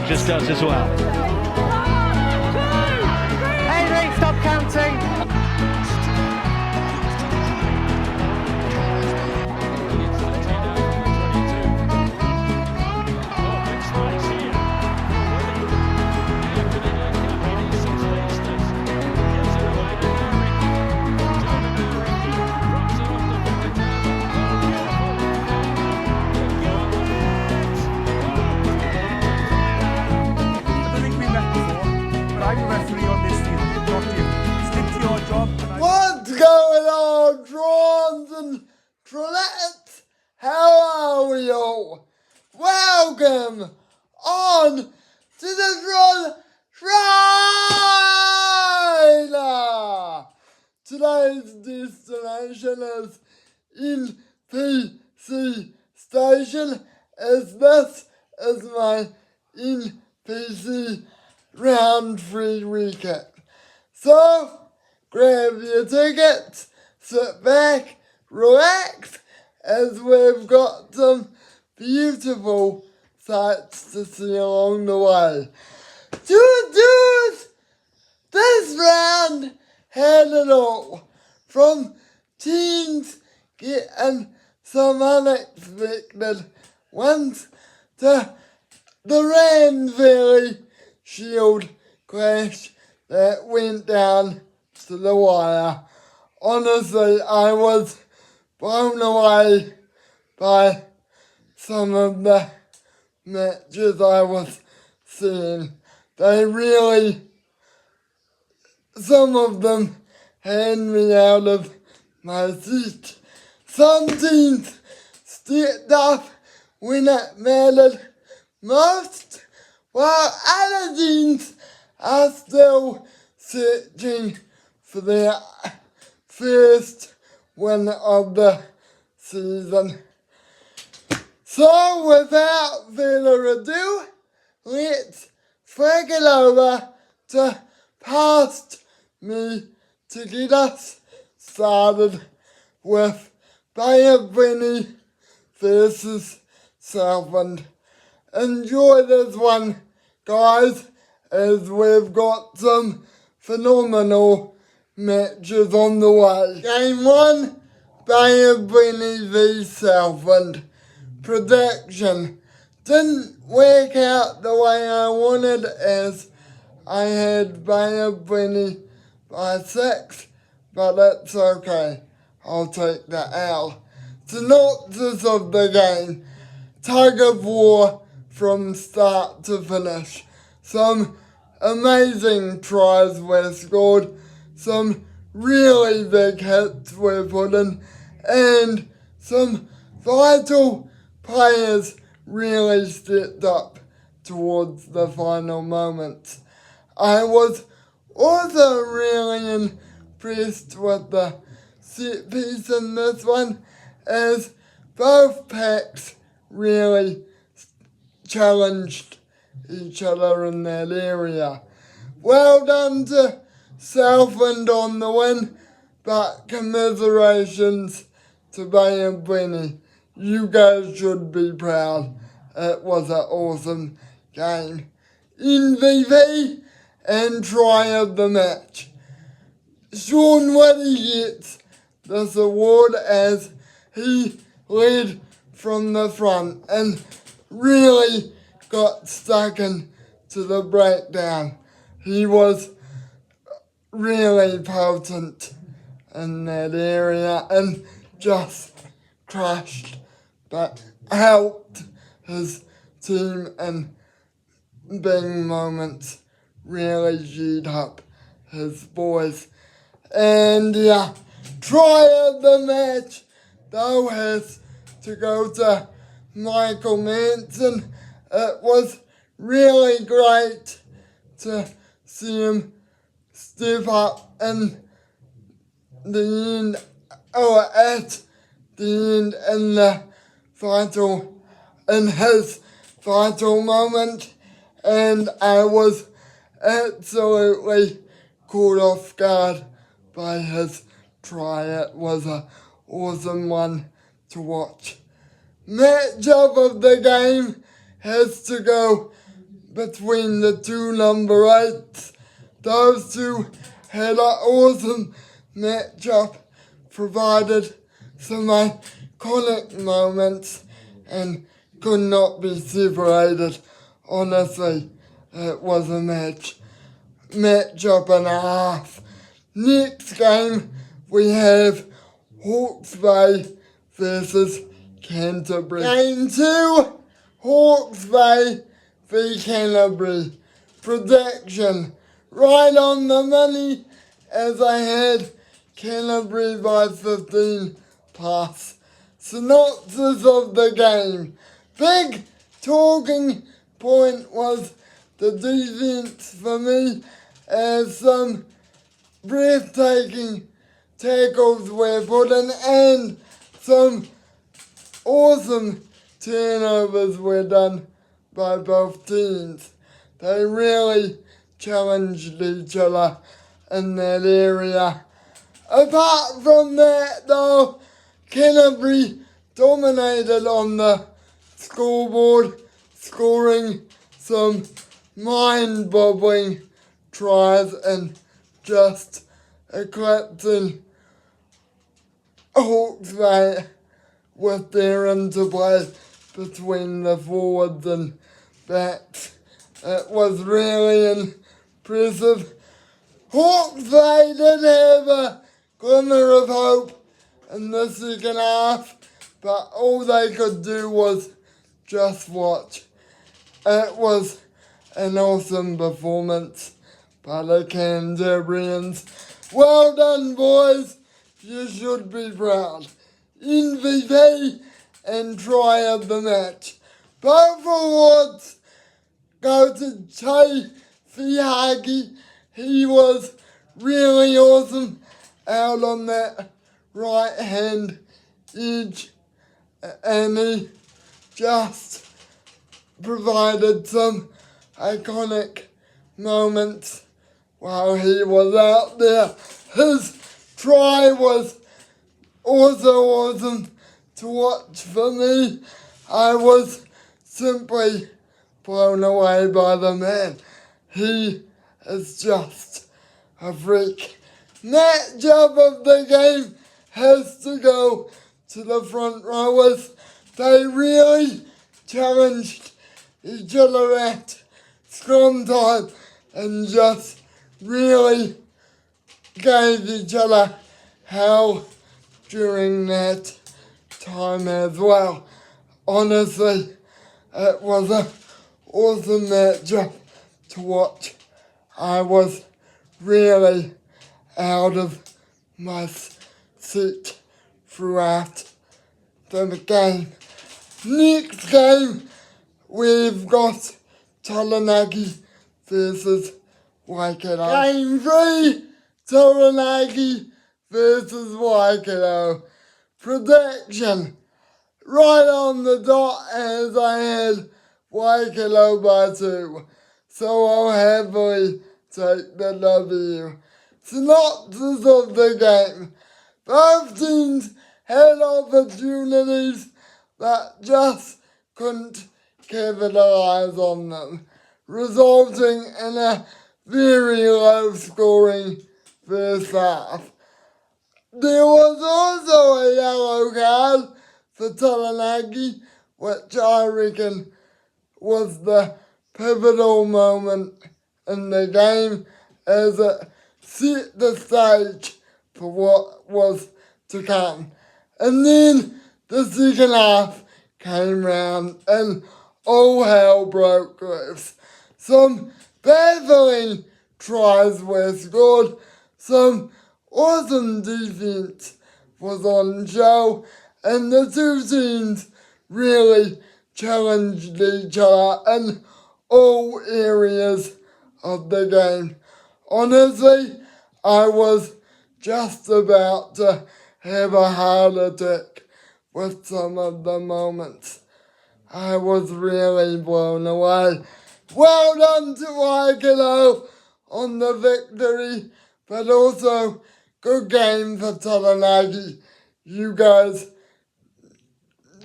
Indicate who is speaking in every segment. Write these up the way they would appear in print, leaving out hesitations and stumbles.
Speaker 1: Rogers does as well.
Speaker 2: 1, 2, 3. Henry, stop counting.
Speaker 3: What's going on, Trons and Tronettes? How are we all? Welcome on to the Tron Trailer! Today's destination is NPC Station, as this is my NPC Round 3 recap. So, grab your tickets, sit back, relax, as we've got some beautiful sights to see along the way. This round had it all, from teens getting some unexpected ones to the Ranfurly shield crash that went down to the wire. Honestly, I was blown away by some of the matches I was seeing. Some of them had me out of my seat. Some teams stepped up when it mattered most, while other teams are still searching for their first win of the season. So without further ado, let's flick it over to past me to get us started with Bay of Plenty versus Southend. Enjoy this one, guys, as we've got some phenomenal matches on the way. Game 1, Bay of Plenty v Southend. Prediction didn't work out the way I wanted, as I had Bay of Plenty by 6, but it's okay. I'll take the L. Synopsis of the game: tug of war from start to finish. Some amazing tries were scored, some really big hits were put in, and some vital players really stepped up towards the final moments. I was also really impressed with the set piece in this one, as both packs really challenged each other in that area. Well done to Southend on the win, but commiserations to Bay of Plenty. You guys should be proud. It was an awesome game. MVP and try of the match: Sean Whitty gets this award, as he led from the front and really got stuck into the breakdown. He was really potent in that area and just crushed, but helped his team in big moments, really G'd up his boys. And try of the match, though, has to go to Michael Manson. It was really great to see him step up in the end, or at the end and his vital moment, and I was absolutely caught off guard by his try. It was an awesome one to watch. Matchup of the game has to go between the two number 8s. Those two had an awesome matchup, provided some iconic moments, and could not be separated. Honestly, it was a matchup and a half. Next game, we have Hawke's Bay versus Canterbury. Game 2, Hawke's Bay v Canterbury. Prediction, right on the money, as I had Canterbury by 15 plus. Synopsis of the game. Big talking point was the defense for me, as some breathtaking tackles were put in and some awesome turnovers were done by both teams. They really challenged each other in that area. Apart from that though, Canterbury dominated on the scoreboard, scoring some mind-boggling tries and just eclipsing Hawke's Bay with their interplay between the forwards and backs. It was really impressive. Hawke's Bay did have a glimmer of hope in the second half, but all they could do was just watch. It was an awesome performance by the Canterburyans. Well done, boys. You should be proud. MVP and try of the match. Both awards go to Che Fihagi. He was really awesome out on that right hand edge, and he just provided some iconic moments while he was out there. His try was also awesome to watch for me. I was simply blown away by the man. He is just a freak. Matchup of the game has to go to the front rowers. They really challenged each other at scrum time and just really gave each other hell during that time as well. Honestly, it was an awesome matchup to watch. I was really out of my seat throughout the game. Next game, we've got Taranaki versus Waikato. Game 3, Taranaki versus Waikato. Prediction, right on the dot, as I had Waikato by 2. So I'll happily take the W. Synopsis of the game. Both teams had opportunities but just couldn't capitalize on them, resulting in a very low scoring first half. There was also a yellow card for Taranaki, which I reckon was the pivotal moment in the game, as it set the stage for what was to come. And then the second half came round and all hell broke loose. Some baffling tries were scored, some awesome defense was on show, and the two teams really challenged each other in all areas of the game. Honestly, I was just about to have a heart attack with some of the moments. I was really blown away. Well done to Aikelo on the victory, but also good game for Taranaki. You guys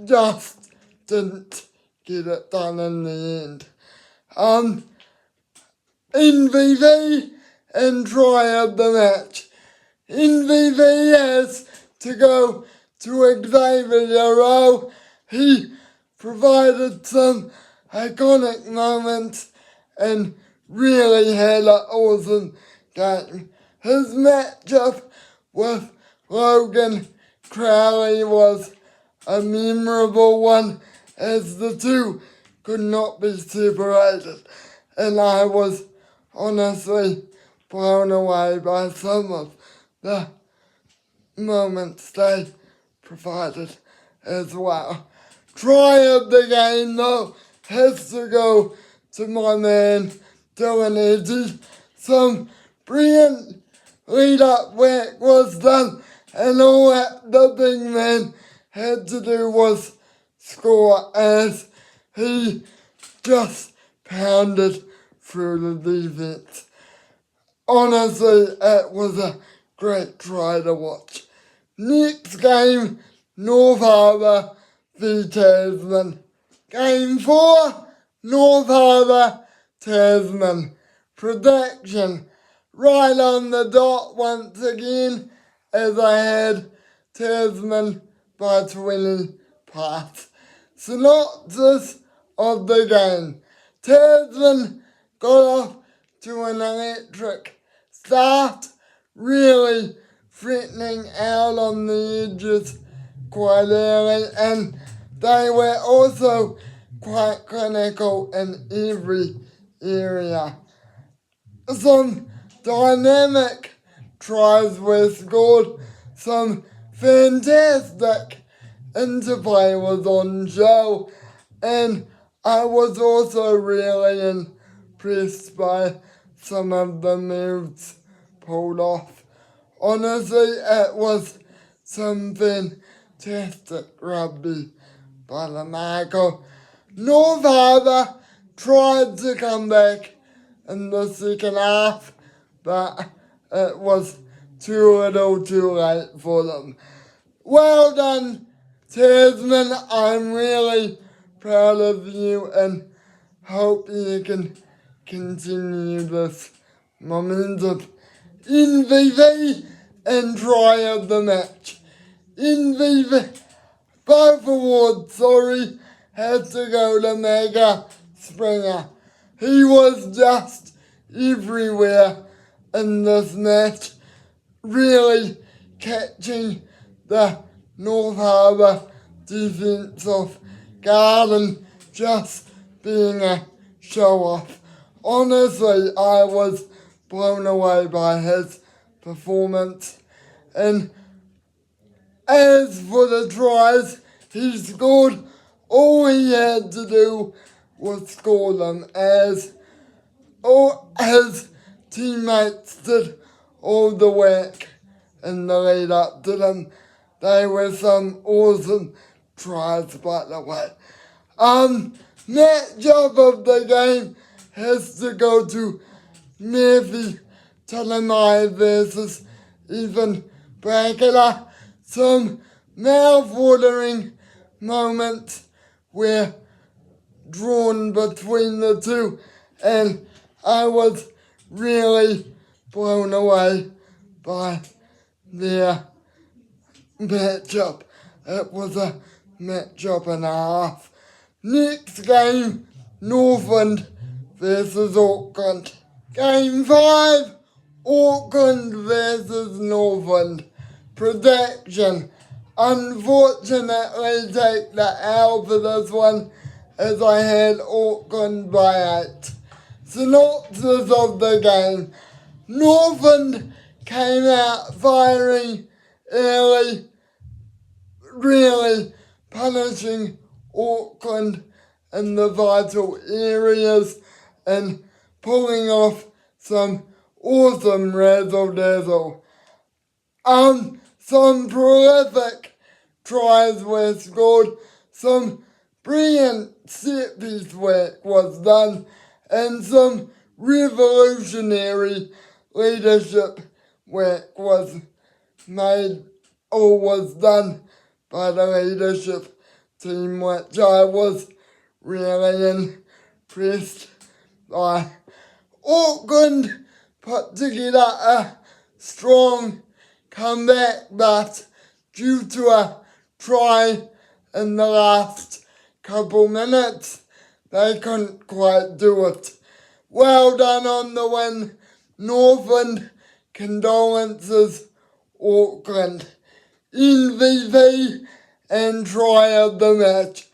Speaker 3: just didn't get it done in the end. NVV and try of the match. NVV has to go to Xavier Rowe. He provided some iconic moments and really had an awesome game. His matchup with Logan Crowley was a memorable one, as the two could not be separated, and I was honestly blown away by some of the moments they provided as well. Try of the game though has to go to my man Dylan Edgy. Some brilliant lead up work was done, and all that the big man had to do was score, as he just pounded through the defense. Honestly, it was a great try to watch. Next game, North Harbour v Tasman. Game 4, North Harbour, Tasman. Prediction, right on the dot once again, as I had Tasman by 20 plus. Synopsis of the game. Tasman got off to an electric start, really threatening out on the edges quite early, and they were also quite clinical in every area. Some dynamic tries were scored, some fantastic interplay was on show, and I was also really impressed by some of the moves pulled off. Honestly, it was some fantastic rugby by the Michael. North Harbour tried to come back in the second half, but it was too little too late for them. Well done, Tasman. I'm really proud of you and hope you can continue this momentum. NVV and try of the match. NVV, both awards, had to go to Mega Springer. He was just everywhere in this match, really catching the North Harbour defensive guard and just being a show-off. Honestly, I was blown away by his performance. And as for the tries he scored, all he had to do was score them, as all his teammates did all the work in the lead up to them. They were some awesome tries, by the way. Matchup of the game has to go to Murphy Talamai versus Ethan Brackett. Some mouth-watering moments were drawn between the two, and I was really blown away by their matchup. It was a matchup and a half. Next game, Northland versus Auckland. Game 5, Auckland versus Northland. Prediction. Unfortunately, take the L for this one, as I had Auckland by 8. Synopsis of the game. Northland came out firing early, really punishing Auckland in the vital areas and pulling off some awesome razzle-dazzle. Some prolific tries were scored, some brilliant set-piece work was done, and some revolutionary leadership work was made or was done by the leadership team, which I was really impressed by. Auckland put together a strong comeback, but due to a try in the last couple minutes, they couldn't quite do it. Well done on the win, Northland. Condolences, Auckland. MVP and try of the match.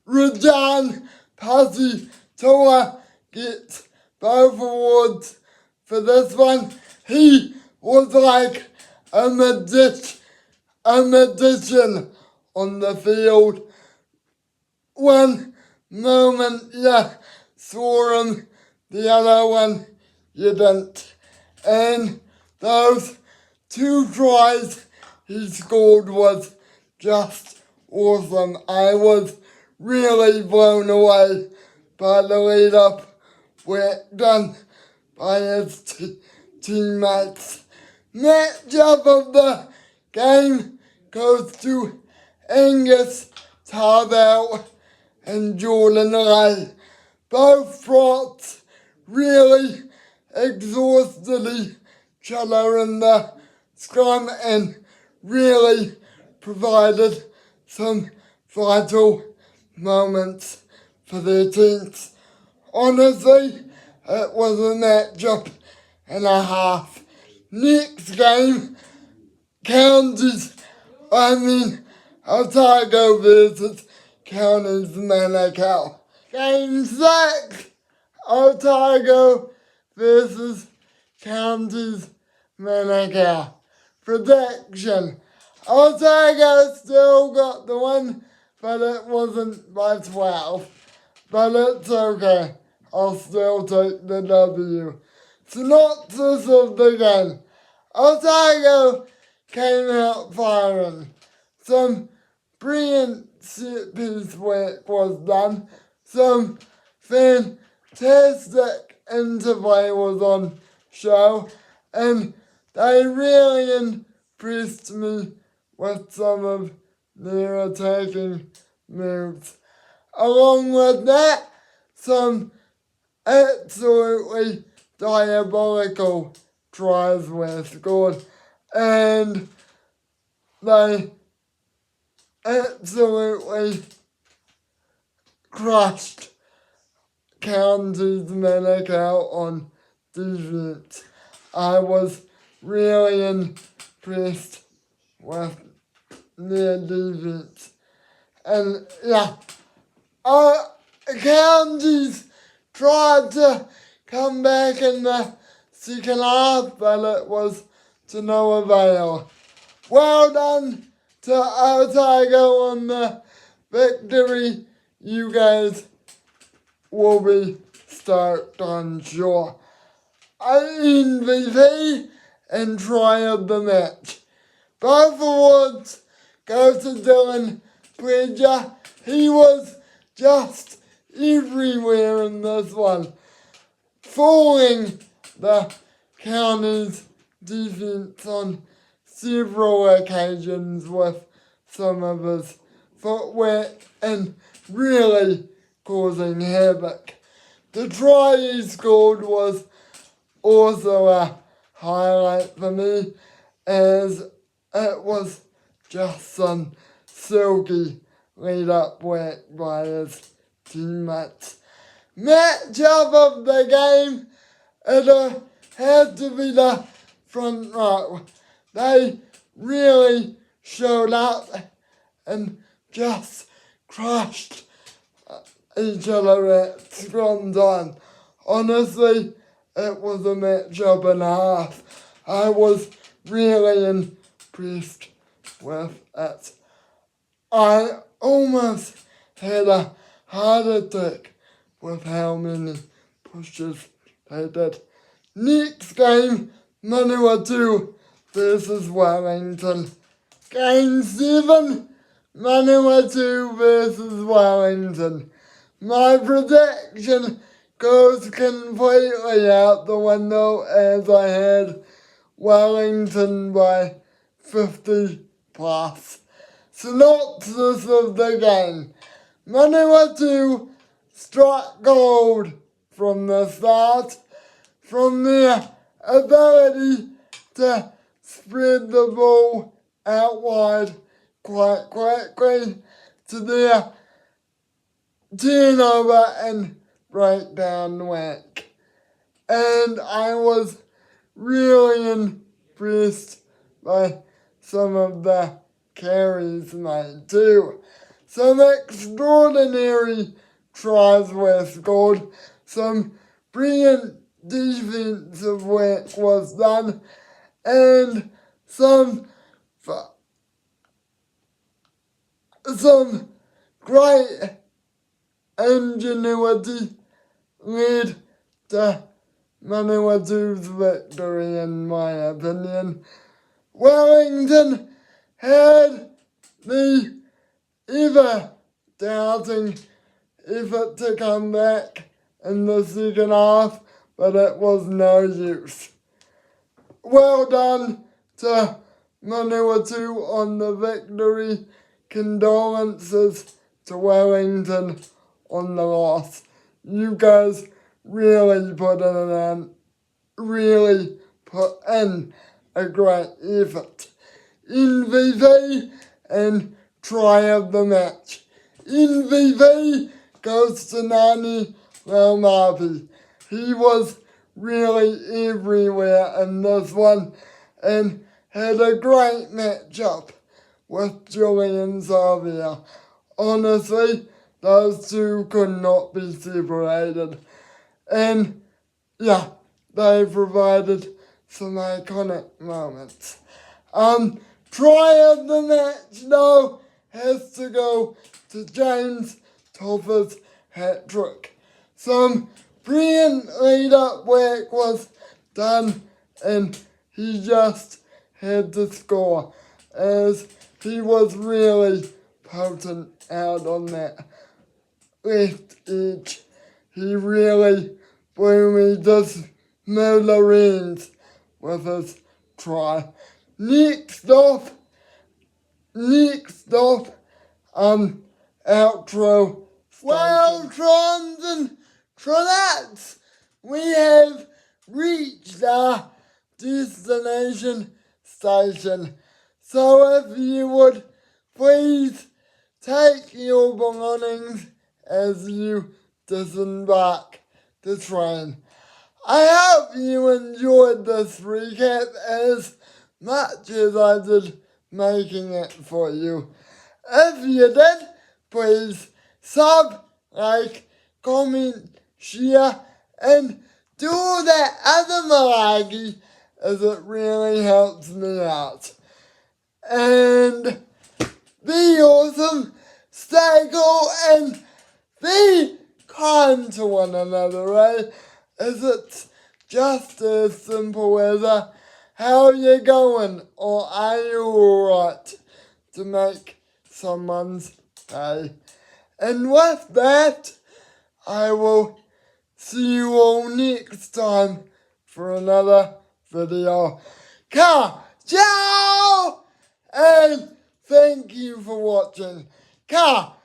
Speaker 3: Rajan Pasi Toa gets both awards for this one. He was like a magician on the field. One moment you saw him, the other one you didn't. And those 2 tries he scored was just awesome. I was really blown away by the lead up work done by his teammates. Matchup of the game goes to Angus Tarbell and Jordan Ray. Both props really exhausted each other in the scrum and really provided some vital moments for their teams. Honestly, it was a matchup and a half. Next game, Otago versus Counties Manukau. Game 6, Otago versus Counties Manukau. Prediction. Otago still got the win, but it wasn't by 12. But it's okay. I'll still take the W. Synopsis of the game. Otago came out firing. Some brilliant set-piece work was done. Some fantastic interplay was on show. And they really impressed me with some of their attacking moves. Along with that, some absolutely diabolical tries were scored, and they absolutely crushed Counties Manukau on defense. I was really impressed with their defense. And yeah, Counties tried to come back in the second half, but it was to no avail. Well done to Otago on the victory. You guys will be stoked, I'm sure. MVP and try of the match. Both awards go to Dylan Bridger. He was just everywhere in this one, fooling the county's defense on several occasions with some of his footwork and really causing havoc. The try he scored was also a highlight for me, as it was just some silky lead-up work by his teammates. Matchup of the game, it had to be the front row. They really showed up and just crushed each other at scrum time. Honestly, it was a matchup and a half. I was really impressed with it. I almost had a heart attack with how many pushes they did. Next game, Manawatu versus Wellington. Game 7, Manawatu versus Wellington. My prediction goes completely out the window as I had Wellington by 50 plus. Synopsis of the game. Manawatu struck gold from the start, from their ability to spread the ball out wide quite quickly to their turnover and breakdown work. And I was really impressed by some of the carries made too. Some extraordinary tries were scored, some brilliant defensive work was done, and some great ingenuity led to Manawatu's victory, in my opinion. Wellington had the ever-doubting effort to come back in the second half, but it was no use. Well done to Manawatu on the victory. Condolences to Wellington on the loss. You guys really put in a great effort. MVP and try of the match. MVP goes to Nani Laumapi. He was really everywhere in this one and had a great matchup with Julian Savia. Honestly, those two could not be separated. And yeah, they provided some iconic moments. Try of the match though has to go to James Toffer's hat-trick. Some brilliant lead-up work was done and he just had to score as he was really potent out on that left edge. He really blew me to smithereens with his try. Next off, outro. Well, Trons and Tronettes, we have reached our destination station. So if you would please take your belongings as you disembark the train. I hope you enjoyed this recap as much as I did making it for you. If you did, please sub, like, comment, share, and do that other malarkey as it really helps me out. And be awesome, stay cool, and be kind to one another, right? As it's just as simple as how you going, or are you alright, to make someone's day. And with that, I will see you all next time for another video. Ciao! And thank you for watching. Ciao!